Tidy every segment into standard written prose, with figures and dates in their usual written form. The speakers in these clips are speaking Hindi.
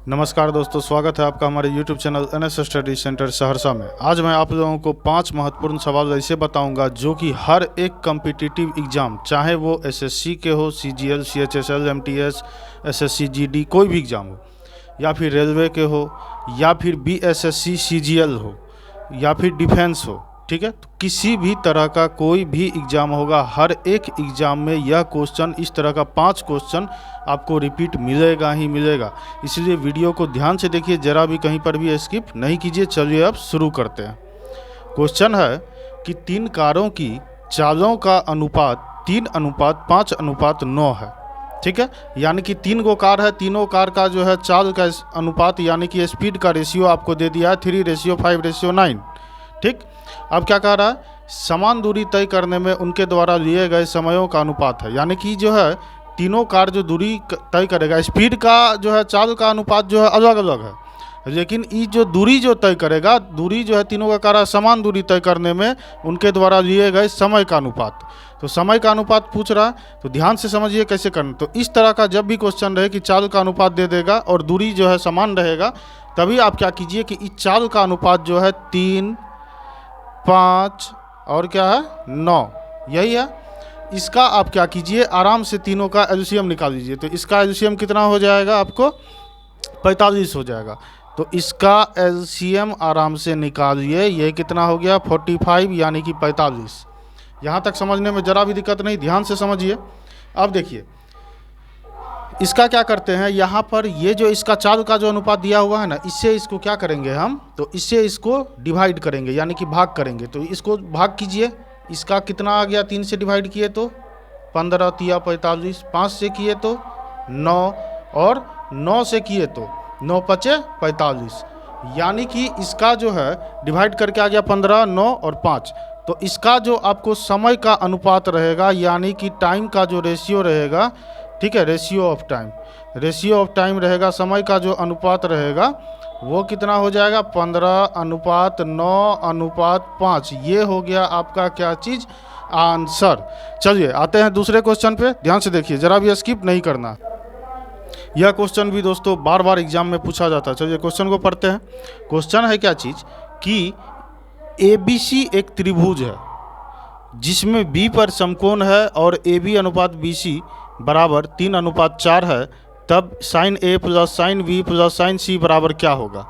नमस्कार दोस्तों, स्वागत है आपका हमारे YouTube channel NS study centre Saharsa में। आज मैं आप लोगों को 5 महत्वपूर्ण सवाल ऐसे बताऊंगा जो कि हर एक कम्पिटिटिव एग्ज़ाम, चाहे वो SSC के हो, CGL, CHSL, MTS, SSC GD, कोई भी एग्ज़ाम हो, या फिर रेलवे के हो, या फिर BSSC CGL हो, या फिर डिफेंस हो, ठीक है। तो किसी भी तरह का कोई भी एग्ज़ाम होगा, हर एक एग्ज़ाम में यह क्वेश्चन, इस तरह का 5 क्वेश्चन आपको रिपीट मिलेगा ही मिलेगा। इसलिए वीडियो को ध्यान से देखिए, ज़रा भी कहीं पर भी स्किप नहीं कीजिए। चलिए अब शुरू करते हैं। क्वेश्चन है कि 3 कारों की चालों का अनुपात 3:5:9 है, ठीक है। यानी कि 3 गो कार है, तीनों कार का जो है चाल का अनुपात यानी कि स्पीड का रेशियो आपको दे दिया है 3:5:9, ठीक। अब क्या कह रहा है, समान दूरी तय करने में उनके द्वारा लिए गए समयों का अनुपात है। यानी कि जो है तीनों कार जो दूरी तय करेगा, स्पीड का जो है चाल का अनुपात जो है अलग अलग है, लेकिन ये जो दूरी जो तय करेगा, दूरी जो है तीनों का कार समान दूरी तय करने में उनके द्वारा लिए गए समय का अनुपात। तो समय का अनुपात पूछ रहा है, तो ध्यान से समझिए कैसे करना। तो इस तरह का जब भी क्वेश्चन रहे कि चाल का अनुपात दे देगा और दूरी जो है समान रहेगा, तभी आप क्या कीजिए कि इस चाल का अनुपात जो है 3, 5 और क्या है 9, यही है। इसका आप क्या कीजिए, आराम से तीनों का एलसीएम निकाल लीजिए। तो इसका एलसीएम कितना हो जाएगा, आपको 45 हो जाएगा। तो इसका एलसीएम आराम से निकालिए, ये कितना हो गया 45 यानी कि 45। यहाँ तक समझने में ज़रा भी दिक्कत नहीं, ध्यान से समझिए। अब देखिए इसका क्या करते हैं, यहाँ पर ये जो इसका चाल का जो अनुपात दिया हुआ है ना, इससे इसको क्या करेंगे हम, तो इससे इसको डिवाइड करेंगे यानी कि भाग करेंगे। तो इसको भाग कीजिए, इसका कितना आ गया, 3 से डिवाइड किए तो 15 तिया 45, 5 से किए तो 9 और 9 से किए तो 9 पचे 45, यानी कि इसका जो है डिवाइड करके आ गया 15, 9 और 5। तो इसका जो आपको समय का अनुपात रहेगा यानी कि टाइम का जो रेशियो रहेगा, ठीक है, रेशियो ऑफ टाइम रहेगा, समय का जो अनुपात रहेगा वो कितना हो जाएगा 15:9:5। ये हो गया आपका क्या चीज़, आंसर। चलिए आते हैं दूसरे क्वेश्चन पे, ध्यान से देखिए, ज़रा भी स्किप नहीं करना। यह क्वेश्चन भी दोस्तों बार बार एग्जाम में पूछा जाता है। चलिए क्वेश्चन को पढ़ते हैं। क्वेश्चन है क्या चीज़ कि ABC एक त्रिभुज है जिसमें B पर समकोण है और AB अनुपात BC बराबर 3:4 है, तब sin A plus sin B plus sin C बराबर क्या होगा,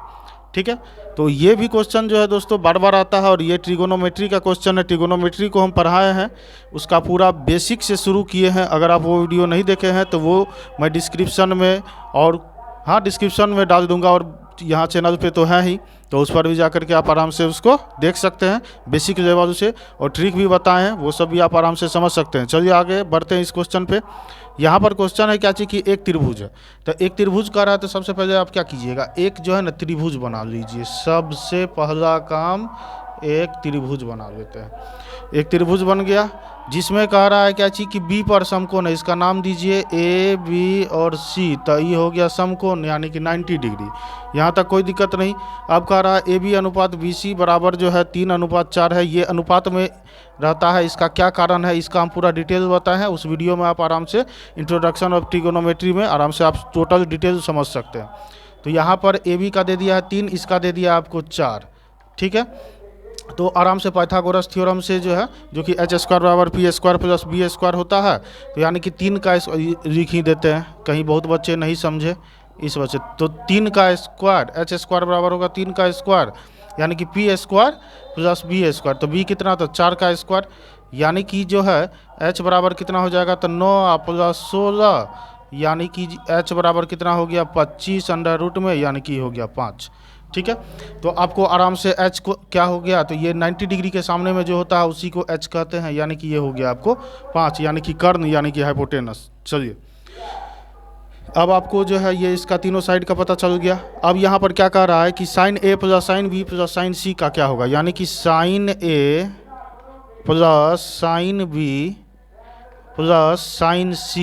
ठीक है। तो ये भी क्वेश्चन जो है दोस्तों बार बार आता है और ये ट्रिगोनोमेट्री का क्वेश्चन है। ट्रिगोनोमेट्री को हम पढ़ाए हैं, उसका पूरा बेसिक से शुरू किए हैं। अगर आप वो वीडियो नहीं देखे हैं तो वो मैं डिस्क्रिप्शन में और डिस्क्रिप्शन में डाल दूंगा, और यहाँ चैनल पे तो है ही, तो उस पर भी जा कर के आप आराम से उसको देख सकते हैं, बेसिक लेवल से, और ट्रिक भी बताए हैं, वो सब भी आप आराम से समझ सकते हैं। चलिए आगे बढ़ते हैं इस क्वेश्चन पे। यहाँ पर क्वेश्चन है क्या चीज़ कि एक त्रिभुज है। तो एक त्रिभुज का रहा है, तो सबसे पहले आप क्या कीजिएगा, एक जो है ना त्रिभुज बना लीजिए। सबसे पहला काम एक त्रिभुज बना लेते हैं। एक त्रिभुज बन गया जिसमें कह रहा है क्या चीज़ कि B पर समकोण है, इसका नाम दीजिए AB और C। तो ये हो गया समकोण यानी कि 90 डिग्री, यहाँ तक कोई दिक्कत नहीं। अब कह रहा है AB अनुपात BC बराबर जो है 3:4 है, ये अनुपात में रहता है। इसका क्या कारण है, इसका हम पूरा डिटेल बताए हैं, उस वीडियो में आप आराम से इंट्रोडक्शन ऑफ ट्रिगोनोमेट्री में आराम से आप टोटल डिटेल समझ सकते हैं। तो यहाँ पर AB का दे दिया है 3, इसका दे दिया आपको 4, ठीक है। तो आराम से पाइथागोरस थ्योरम से जो है, जो कि h² बराबर p² प्लस b² होता है, तो यानी कि 3 का लिख ही देते हैं, कहीं बहुत बच्चे नहीं समझे इस वजह से। तो 3 का स्क्वायर, h² बराबर होगा 3 का स्क्वायर यानी कि p² प्लस b²। तो b कितना, तो 4 का स्क्वायर, यानी कि जो है h बराबर कितना हो जाएगा, तो 9 प्लस 16, यानी कि h बराबर कितना हो गया 25 अंडर रूट में, यानी कि हो गया 5, ठीक है। तो आपको आराम से h को क्या हो गया, तो ये 90 डिग्री के सामने में जो होता है उसी को h कहते हैं, यानी कि ये हो गया आपको 5, यानी कि कर्ण यानी कि हाइपोटेनस। चलिए अब आपको जो है ये इसका तीनों साइड का पता चल गया। अब यहाँ पर क्या कह रहा है कि sin A plus sin B plus sin C का क्या होगा, यानी कि sin A plus sin B plus sin C,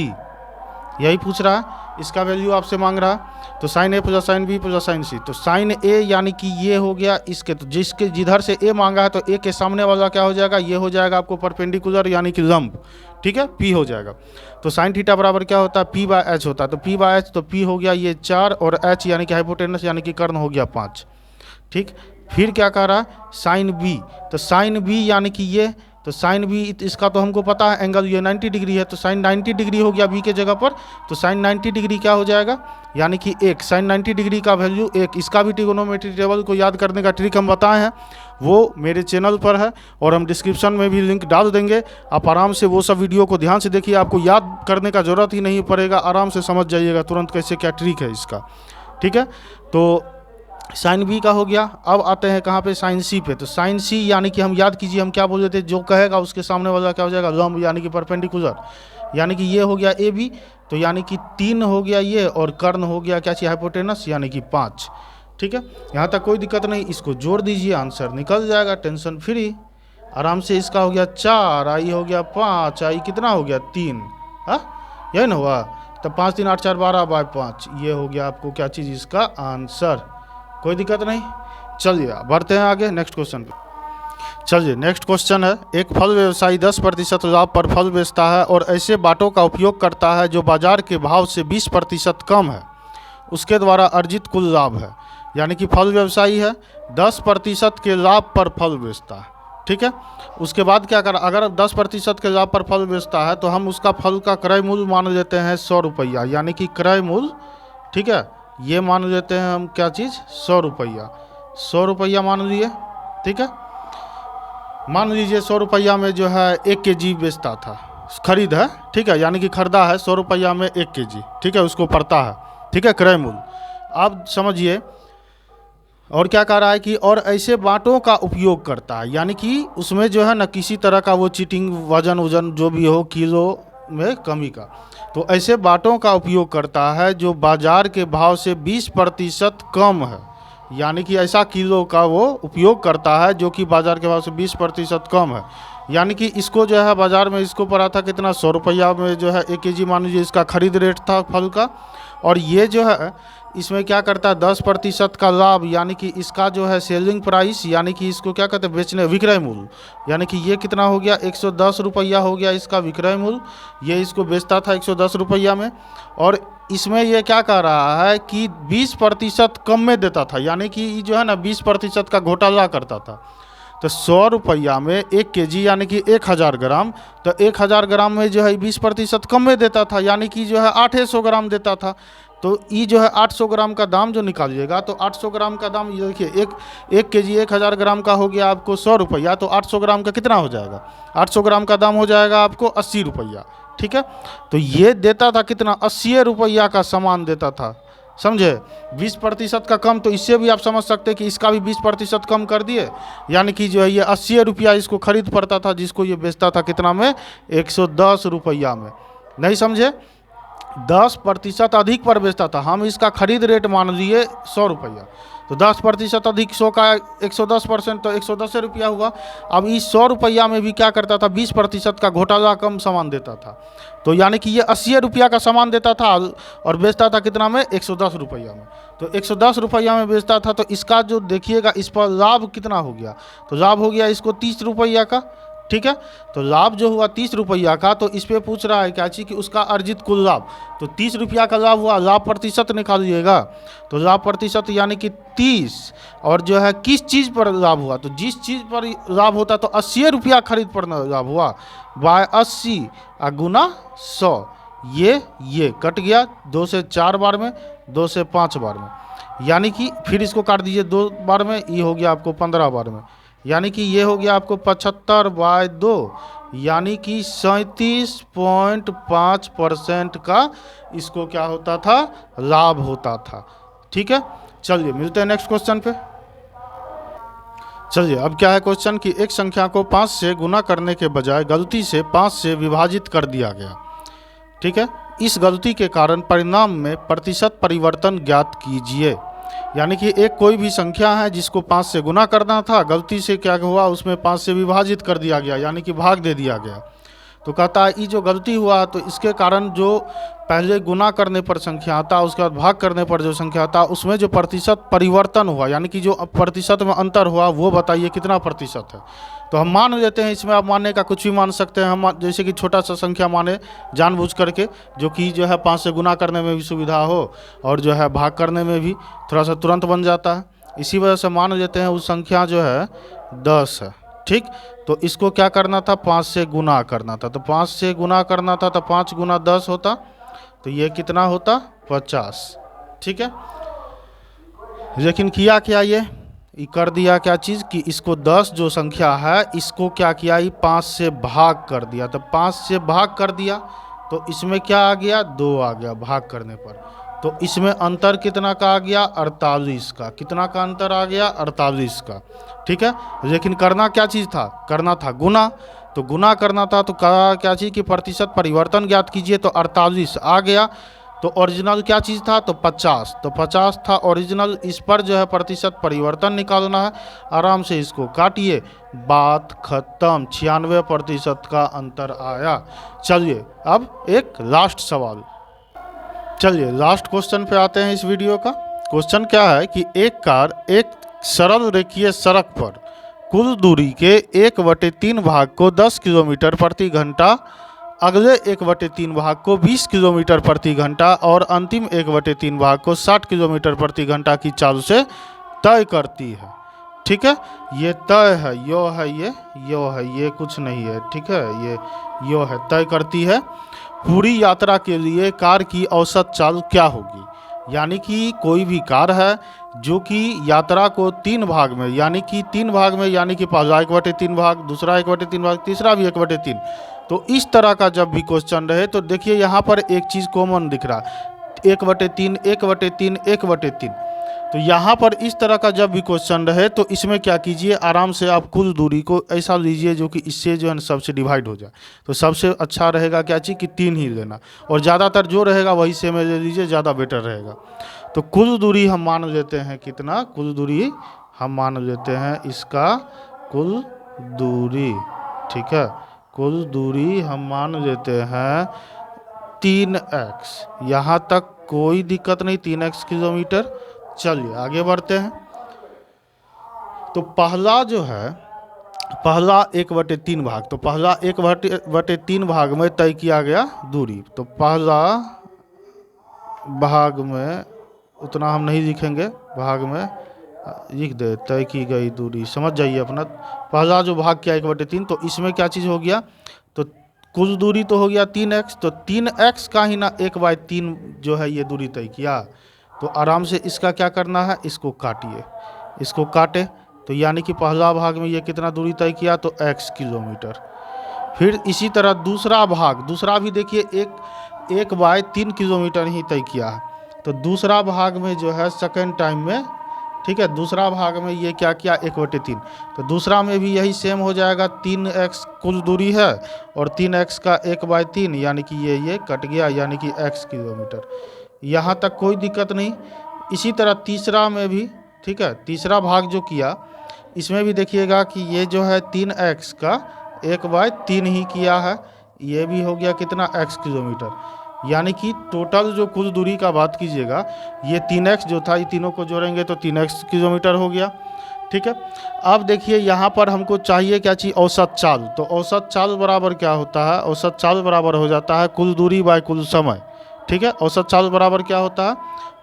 यही पूछ रहा है। इसका वैल्यू आपसे मांग रहा है, तो sine A plus sine B plus sine C. तो साइन ए यानी कि ये हो गया इसके, तो जिसके जिधर से ए मांगा है तो ए के सामने वाला क्या हो जाएगा, ये हो जाएगा आपको परपेंडिकुलर यानी कि लंब, ठीक है, पी हो जाएगा। तो साइन थीटा बराबर क्या होता है, पी बाय एच होता है। तो पी बाय एच, तो पी हो गया ये 4 और एच यानी कि हाइपोटेनस यानी कि कर्ण हो गया 5, ठीक। फिर क्या कह रहा है, साइन बी, तो साइन बी यानी कि ये, तो साइन बी इसका तो हमको पता है एंगल ये 90 डिग्री है, तो साइन 90 डिग्री हो गया बी के जगह पर। तो साइन 90 डिग्री क्या हो जाएगा, यानी कि 1, साइन 90 डिग्री का वैल्यू 1। इसका भी ट्रिगोनोमेट्री टेबल को याद करने का ट्रिक हम बताए हैं, वो मेरे चैनल पर है और हम डिस्क्रिप्शन में भी लिंक डाल देंगे। आप आराम से वो सब वीडियो को ध्यान से देखिए, आपको याद करने का ज़रूरत ही नहीं पड़ेगा, आराम से समझ जाइएगा तुरंत कैसे क्या ट्रिक है इसका, ठीक है। तो साइन बी का हो गया। अब आते हैं कहाँ पे, साइन सी पे। तो साइन सी यानी कि हम याद कीजिए हम क्या बोल रहे थे, जो कहेगा उसके सामने वाला क्या हो जाएगा, लंब यानी कि परपेंडिकुलर, यानी कि ये हो गया ए बी, तो यानी कि 3 हो गया ये, और कर्ण हो गया क्या चाहिए, हाइपोटेनस यानी कि 5, ठीक है। यहाँ तक कोई दिक्कत नहीं, इसको जोड़ दीजिए आंसर निकल जाएगा, टेंशन फ्री आराम से। इसका हो गया 4, आई हो गया 5, आई कितना हो गया 3, हाँ यही ना हुआ। तो 5 3 8 4 12 बाय 5, ये हो गया आपको क्या चीज़, इसका आंसर। कोई दिक्कत नहीं, चलिए बढ़ते हैं आगे नेक्स्ट क्वेश्चन पे। चलिए नेक्स्ट क्वेश्चन है, एक फल व्यवसायी 10% लाभ पर फल बेचता है और ऐसे बाटों का उपयोग करता है जो बाजार के भाव से 20% कम है, उसके द्वारा अर्जित कुल लाभ है। यानी कि फल व्यवसायी है, 10% के लाभ पर फल बेचता है, ठीक है। उसके बाद क्या करा, अगर 10% के लाभ पर फल बेचता है तो हम उसका फल का क्रय मूल्य मान लेते हैं 100 रुपया, यानी कि क्रय मूल्य, ठीक है, ये मान लेते हैं हम क्या चीज़, 100 रुपया, 100 रुपया मान लिए, ठीक है। मान लीजिए 100 रुपया में जो है 1 केजी बेचता था, खरीद है, ठीक है, यानी कि खरीदा है 100 रुपया में 1 केजी, ठीक है, उसको पड़ता है, ठीक है, क्रय मूल्य। आप समझिए और क्या कह रहा है कि और ऐसे बाटों का उपयोग करता है, यानी कि उसमें जो है ना किसी तरह का वो चीटिंग, वजन जो भी हो, किलो में कमी का, तो ऐसे बाटों का उपयोग करता है जो बाजार के भाव से 20% कम है। यानी कि ऐसा किलो का वो उपयोग करता है जो कि बाजार के भाव से 20% कम है। यानी कि इसको जो है बाजार में इसको पड़ा था कितना, 100 रुपया में जो है 1 केजी मान लीजिए इसका खरीद रेट था फल का, और ये जो है इसमें क्या करता है 10% का लाभ, यानी कि इसका जो है सेलिंग प्राइस, यानी कि इसको क्या कहते हैं बेचने, विक्रय मूल्य, यानी कि ये कितना हो गया 110 रुपया हो गया इसका विक्रय मूल्य, ये इसको बेचता था 110 रुपया में, और इसमें ये क्या कह रहा है कि 20% कम में देता था, यानी कि जो है ना 20% का घोटाला करता था। तो 100 रुपया में 1 केजी यानी कि 1000 ग्राम, तो 1000 ग्राम में जो है 20% कम में देता था, यानी कि जो है 800 ग्राम देता था। तो ये जो है 800 ग्राम का दाम जो निकालिएगा, तो 800 ग्राम का दाम ये देखिए, एक केजी 1000 ग्राम का हो गया आपको 100 रुपया, तो 800 ग्राम का कितना हो जाएगा, 800 ग्राम का दाम हो जाएगा आपको 80 रुपया, ठीक है। तो ये देता था कितना, 80 रुपया का सामान देता था, समझे, 20% का कम। तो इससे भी आप समझ सकते हैं कि इसका भी 20% कम कर दिए, यानी कि जो है ये 80 रुपया इसको खरीद पड़ता था, जिसको ये बेचता था कितना में, 110 रुपया में। नहीं समझे, 10% अधिक पर बेचता था, हम इसका खरीद रेट मान लिए 100 रुपया, तो 10% अधिक 100 का 110%, तो 110 रुपया हुआ। अब इस 100 रुपया में भी क्या करता था, 20% का घोटाला कम सामान देता था, तो यानी कि ये 80 रुपया का सामान देता था और बेचता था कितना में, 110 रुपया में। तो 110 रुपया में बेचता था, तो इसका जो देखिएगा इस पर लाभ कितना हो गया, तो लाभ हो गया इसको 30 रुपया का, ठीक है। तो लाभ जो हुआ 30 रुपया का, तो इस पे पूछ रहा है क्या चीज़ कि उसका अर्जित कुल लाभ, तो 30 रुपया का लाभ हुआ, लाभ प्रतिशत निकालिएगा, तो लाभ प्रतिशत यानी कि 30, और जो है किस चीज़ पर लाभ हुआ, तो जिस चीज़ पर लाभ होता तो 80 रुपया खरीद पर लाभ हुआ, बाय 80 गुना 100, ये कट गया 2 से 4 बार में, 2 से 5 बार में, यानी कि फिर इसको काट दीजिए 2 बार में, ये हो गया आपको 15 बार में, यानी कि ये हो गया आपको 75/2, यानी कि 37.5% का इसको क्या होता था, लाभ होता था, ठीक है। चलिए मिलते हैं नेक्स्ट क्वेश्चन पे। चलिए अब क्या है क्वेश्चन कि एक संख्या को 5 से गुना करने के बजाय गलती से 5 से विभाजित कर दिया गया, ठीक है। इस गलती के कारण परिणाम में प्रतिशत परिवर्तन ज्ञात कीजिए। यानी कि एक कोई भी संख्या है जिसको 5 से गुना करना था, गलती से क्या हुआ उसमें 5 से विभाजित कर दिया गया, यानी कि भाग दे दिया गया। तो कहता है ये जो गलती हुआ तो इसके कारण जो पहले गुना करने पर संख्या आता, उसके बाद भाग करने पर जो संख्या आता, उसमें जो प्रतिशत परिवर्तन हुआ, यानी कि जो प्रतिशत में अंतर हुआ, वो बताइए कितना प्रतिशत है। तो हम मान लेते हैं, इसमें आप मानने का कुछ भी मान सकते हैं। हम जैसे कि छोटा सा संख्या माने जानबूझ करके, जो कि जो है 5 से गुना करने में भी सुविधा हो और जो है भाग करने में भी थोड़ा सा तुरंत बन जाता है। इसी वजह से मान लेते हैं उस संख्या जो है 10 है, ठीक। तो इसको क्या करना था, 5 से गुना करना था। तो 5 से गुना करना था तो 5 गुना 10 होता, तो ये कितना होता, 50, ठीक है। लेकिन किया क्या, ये कर दिया क्या चीज़ कि इसको 10 जो संख्या है इसको क्या किया, ये 5 से भाग कर दिया। तो 5 से भाग कर दिया तो इसमें क्या आ गया, 2 आ गया भाग करने पर। तो इसमें अंतर कितना का आ गया, 48 का। कितना का अंतर आ गया, 48 का, ठीक है। लेकिन करना क्या चीज़ था, करना था गुना। तो गुना करना था तो क्या चीज़ कि प्रतिशत परिवर्तन ज्ञात कीजिए। तो 48 आ गया। तो ओरिजिनल क्या चीज़ था, तो 50। तो 50 था ओरिजिनल। इस पर जो है प्रतिशत परिवर्तन निकालना है। आराम से इसको काटिए, बात खत्म। 96% का अंतर आया। चलिए अब एक लास्ट सवाल, चलिए लास्ट क्वेश्चन पे आते हैं इस वीडियो का। क्वेश्चन क्या है कि एक कार एक सरल रेखीय सड़क पर कुल दूरी के 1/3 भाग को 10 किलोमीटर प्रति घंटा, अगले 1/3 भाग को 20 किलोमीटर प्रति घंटा और अंतिम 1/3 भाग को 60 किलोमीटर प्रति घंटा की चाल से तय करती है, ठीक है। ये तय है, यो है, ये कुछ नहीं है, ठीक है। ये यो है, तय करती है। पूरी यात्रा के लिए कार की औसत चाल क्या होगी। यानी कि कोई भी कार है जो कि यात्रा को 3 भाग में, यानी कि 3 भाग में, यानी कि पहला 1/3 भाग, दूसरा 1/3 भाग, तीसरा भी 1/3। तो इस तरह का जब भी क्वेश्चन रहे तो देखिए यहाँ पर एक चीज़ कॉमन दिख रहा है, 1/3, 1/3, 1/3। तो यहाँ पर इस तरह का जब भी क्वेश्चन रहे तो इसमें क्या कीजिए, आराम से आप कुल दूरी को ऐसा लीजिए जो कि इससे जो है ना सबसे डिवाइड हो जाए। तो सबसे अच्छा रहेगा क्या चीज़ कि 3 ही लेना, और ज़्यादातर जो रहेगा वही से में ले लीजिए, ज़्यादा बेटर रहेगा। तो कुल दूरी हम मान लेते हैं कितना, कुल दूरी हम मान लेते हैं इसका कुल दूरी, ठीक है। कुल दूरी हम मान लेते हैं 3x। यहाँ तक कोई दिक्कत नहीं, 3x किलोमीटर। चलिए आगे बढ़ते हैं। तो पहला जो है, पहला 1/3 भाग, तो पहला 1/3 भाग में तय किया गया दूरी। तो पहला भाग में उतना हम नहीं लिखेंगे, भाग में लिख दे तय की गई दूरी, समझ जाइए अपना। पहला जो भाग किया 1/3, तो इसमें क्या चीज़ हो गया, तो कुल दूरी तो हो गया 3x। तो 3x का ही ना 1/3 जो है ये दूरी तय किया। तो आराम से इसका क्या करना है, इसको काटिए, इसको काटे। तो यानी कि पहला भाग में ये कितना दूरी तय किया, तो x किलोमीटर। फिर इसी तरह दूसरा भाग, दूसरा भी देखिए 1/3 किलोमीटर ही तय किया है। तो दूसरा भाग में जो है सेकेंड टाइम में, ठीक है, दूसरा भाग में ये क्या किया, 1/3। तो दूसरा में भी यही सेम हो जाएगा, 3x कुल दूरी है और 3x का 1/3, यानी कि ये कट गया, यानी कि x किलोमीटर। यहाँ तक कोई दिक्कत नहीं। इसी तरह तीसरा में भी, ठीक है, तीसरा भाग जो किया इसमें भी देखिएगा कि ये जो है 3x का 1/3 ही किया है। ये भी हो गया कितना, x किलोमीटर। यानी कि टोटल जो कुल दूरी का बात कीजिएगा, ये 3x जो था, ये तीनों को जोड़ेंगे तो 3x किलोमीटर हो गया, ठीक है। अब देखिए यहाँ पर हमको चाहिए क्या चीज़, औसत चाल। तो औसत चाल बराबर क्या होता है, औसत चाल बराबर हो जाता है कुल दूरी बाय कुल समय, ठीक है। औसत चाल बराबर क्या होता है,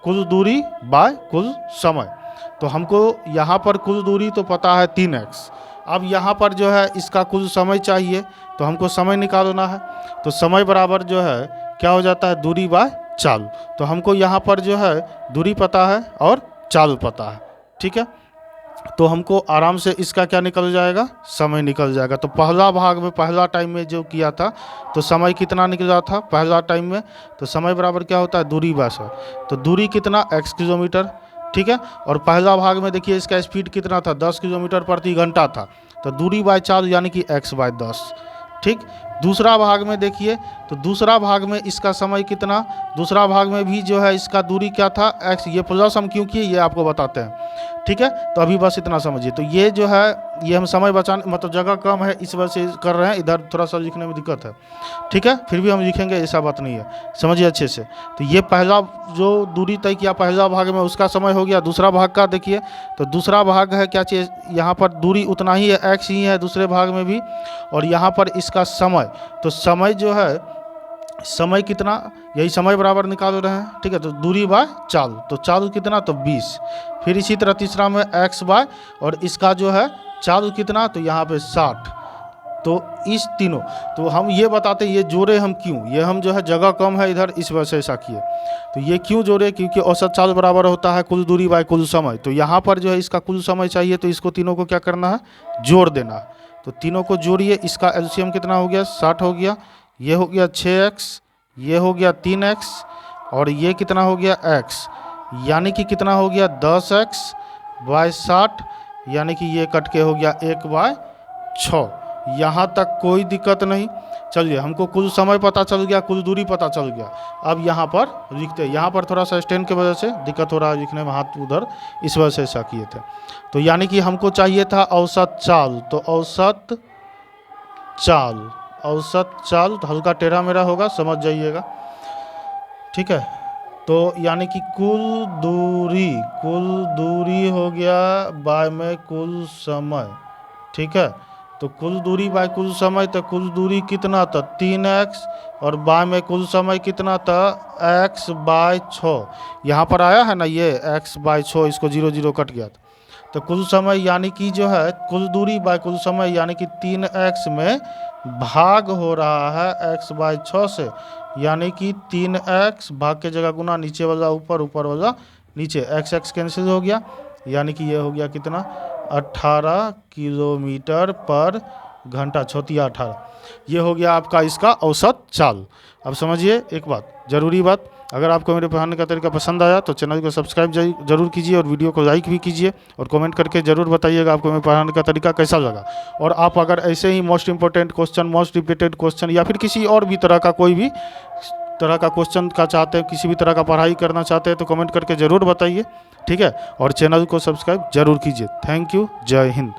कुल दूरी बाय कुल समय। तो हमको यहाँ पर कुल दूरी तो पता है 3x। अब यहाँ पर जो है इसका कुल समय चाहिए, तो हमको समय निकालना है। तो समय बराबर जो है क्या हो जाता है, दूरी बाय चाल। तो हमको यहाँ पर जो है दूरी पता है और चाल पता है, ठीक है। तो हमको आराम से इसका क्या निकल जाएगा, समय निकल जाएगा। तो पहला भाग में पहला टाइम में जो किया था तो समय कितना निकला था पहला टाइम में, तो समय बराबर क्या होता है, दूरी बाय समय। तो दूरी कितना, x किलोमीटर, ठीक है। और पहला भाग में देखिए इसका स्पीड कितना था, 10 किलोमीटर प्रति घंटा था। तो दूरी बाय चाल यानी कि x/10, ठीक। दूसरा भाग में देखिए, तो दूसरा भाग में इसका समय कितना, दूसरा भाग में भी जो है इसका दूरी क्या था, x। ये प्लस हम क्यों किए ये आपको बताते हैं, ठीक है। तो अभी बस इतना समझिए। तो ये जो है ये हम समय बचाने मतलब जगह कम है इस वजह से कर रहे हैं, इधर थोड़ा सा लिखने में दिक्कत है, ठीक है। फिर भी हम लिखेंगे, ऐसा बात नहीं है, समझिए अच्छे से। तो ये पहला जो दूरी तय किया पहला भाग में उसका समय हो गया। दूसरा भाग का देखिए, तो दूसरा भाग है क्या चीज़, यहाँ पर दूरी उतना ही है, x ही है दूसरे भाग में भी, और यहाँ पर इसका समय, तो समय जो है समय कितना, यही समय बराबर निकाल रहे हैं, ठीक है। तो दूरी बाय चाल, तो चाल कितना, तो 20। फिर इसी तरह तीसरा में x बाय, और इसका जो है चाल कितना, तो यहाँ पे 60। तो इस तीनों, तो हम ये बताते हैं ये जोड़े हम क्यों, ये हम जो है जगह कम है इधर इस वजह से ऐसा किए। तो ये क्यों जोड़े, क्योंकि औसत चाल बराबर होता है कुल दूरी बाय कुल समय। तो यहाँ पर जो है इसका कुल समय चाहिए, तो इसको तीनों को क्या करना है, जोड़ देना है। तो तीनों को जोड़िए, इसका एलसीएम कितना हो गया, 60 हो गया, ये हो गया 6x, ये हो गया 3x, और ये कितना हो गया x, यानी कि कितना हो गया 10x बाय 60, यानी कि ये कट के हो गया 1/6। यहाँ तक कोई दिक्कत नहीं। चलिए, हमको कुल समय पता चल गया, कुल दूरी पता चल गया। अब यहाँ पर लिखते हैं, यहाँ पर थोड़ा सा स्टैंड की वजह से दिक्कत हो रहा है लिखने में, हाथ उधर इस वजह से ऐसा किए थे। तो यानी कि हमको चाहिए था औसत चाल, तो औसत चाल, औसत चाल, तो हल्का टेढ़ा मेढ़ा होगा, समझ जाइएगा, ठीक है। तो यानी कि कुल दूरी हो गया बाय में कुल समय, ठीक है। तो कुल दूरी बाय कुल समय, तो कुल दूरी कितना था 3x, और बाय में कुल समय कितना था x/6। यहाँ पर आया है ना ये x/6, इसको 0 0 कट गया था। तो कुल समय यानी कि जो है कुल दूरी बाय कुल समय, यानी कि 3x में भाग हो रहा है x/6 से, यानी कि 3x भाग के जगह गुना, नीचे वाला ऊपर, ऊपर वाला नीचे, x कैंसिल हो गया, यानी कि ये हो गया कितना 18 किलोमीटर पर घंटा, 18। ये हो गया आपका इसका औसत चाल। अब समझिए एक बात, ज़रूरी बात, अगर आपको मेरे पढ़ाने का तरीका पसंद आया तो चैनल को सब्सक्राइब जरूर कीजिए, और वीडियो को लाइक भी कीजिए, और कमेंट करके ज़रूर बताइएगा आपको मेरे पढ़ाने का तरीका कैसा लगा। और आप अगर ऐसे ही most important question, most repeated question, या फिर किसी और भी तरह का कोई भी तरह का क्वेश्चन का चाहते हैं, किसी भी तरह का पढ़ाई करना चाहते हैं, तो कमेंट करके ज़रूर बताइए, ठीक है। और चैनल को सब्सक्राइब जरूर कीजिए। थैंक यू, जय हिंद।